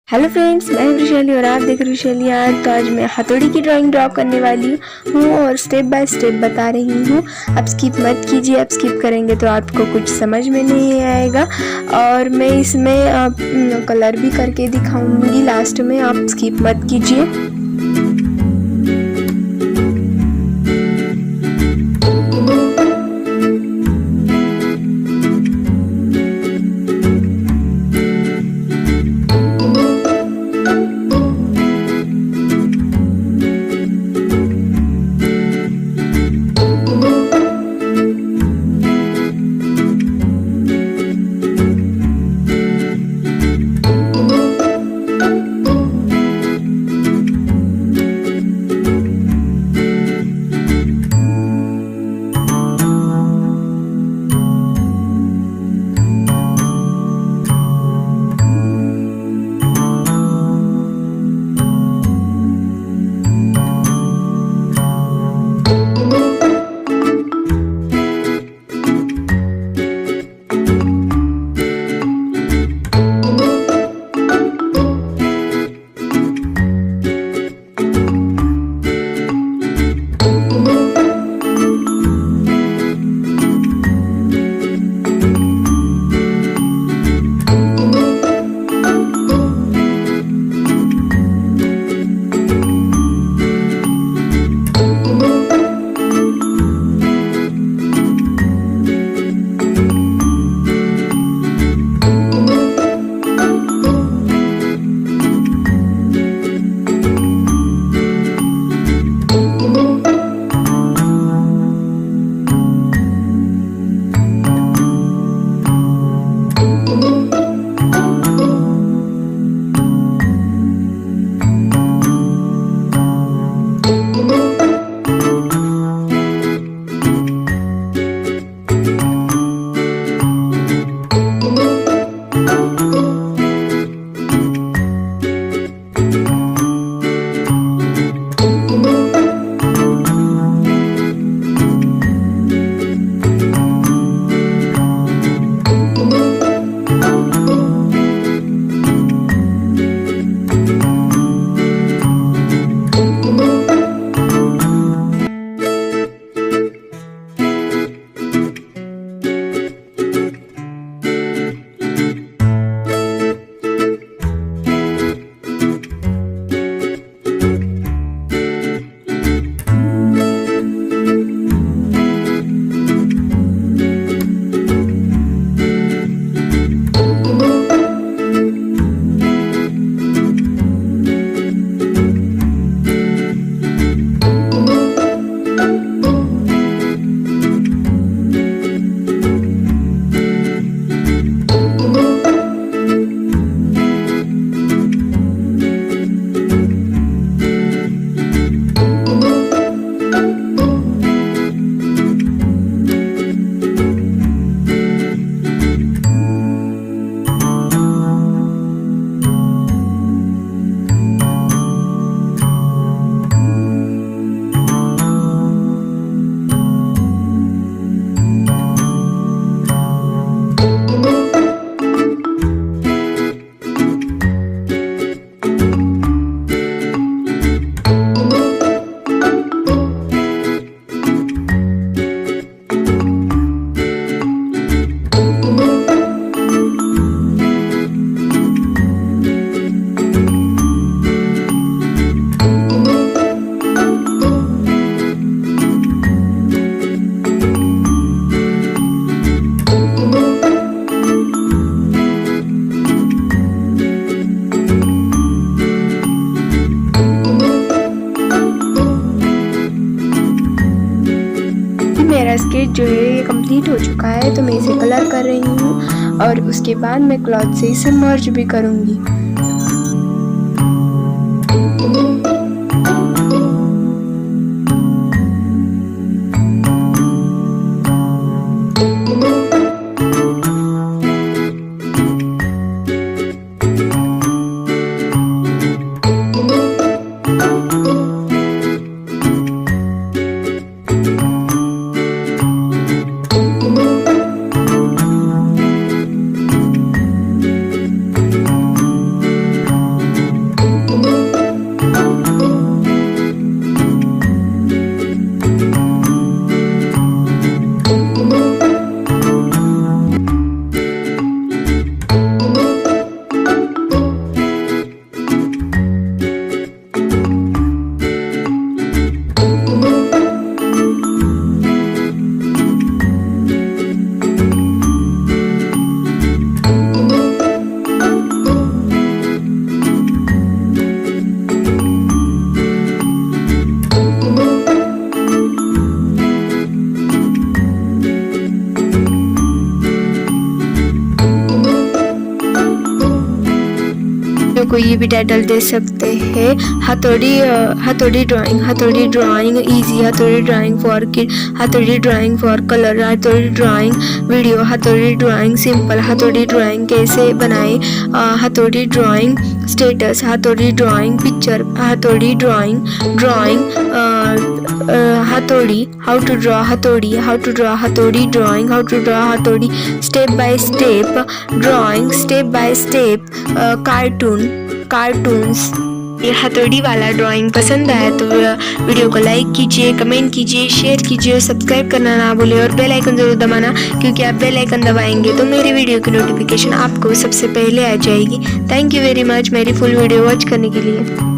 Hello friends, मैं वृशाली और आप देख रहे वृशाली आर्ट। तो आज मैं हथौड़ी की ड्राइंग ड्रॉ करने वाली हूँ और स्टेप बाय स्टेप बता रही हूँ। आप स्किप मत कीजिए, आप स्किप करेंगे तो आपको कुछ समझ में नहीं आएगा। और मैं इसमें कलर भी करके दिखाऊंगी लास्ट में, आप स्किप मत कीजिए। मेरा स्केच जो है ये कंप्लीट हो चुका है, तो मैं इसे कलर कर रही हूँ और उसके बाद मैं क्लॉथ से इसे मर्ज भी करूँगी। को ये भी टाइटल दे सकते हैं, हथौड़ी ड्राइंग इजी, हथौड़ी ड्राइंग फॉर किड, हथौड़ी ड्राइंग फॉर कलर, हथौड़ी ड्राइंग वीडियो, हथौड़ी ड्राइंग सिंपल, हथौड़ी ड्राइंग कैसे बनाए, हथौड़ी ड्राइंग स्टेटस, हथौड़ी ड्राइंग पिक्चर, हथौड़ी ड्राइंग हथौड़ी, हाउ टू ड्रॉ हथौड़ी, हाउ टू ड्रॉ हथौड़ी ड्राइंग, हाउ टू ड्रॉ हथौड़ी step by step drawing, step by step cartoons. ये हथौड़ी वाला ड्राइंग पसंद आया तो वीडियो को लाइक कीजिए, कमेंट कीजिए, शेयर कीजिए और सब्सक्राइब करना ना भूलिए और बेल आइकन ज़रूर दबाना, क्योंकि आप बेल आइकन दबाएंगे तो मेरी वीडियो की नोटिफिकेशन आपको सबसे पहले आ जाएगी। थैंक यू वेरी मच मेरी फुल वीडियो वॉच करने के लिए।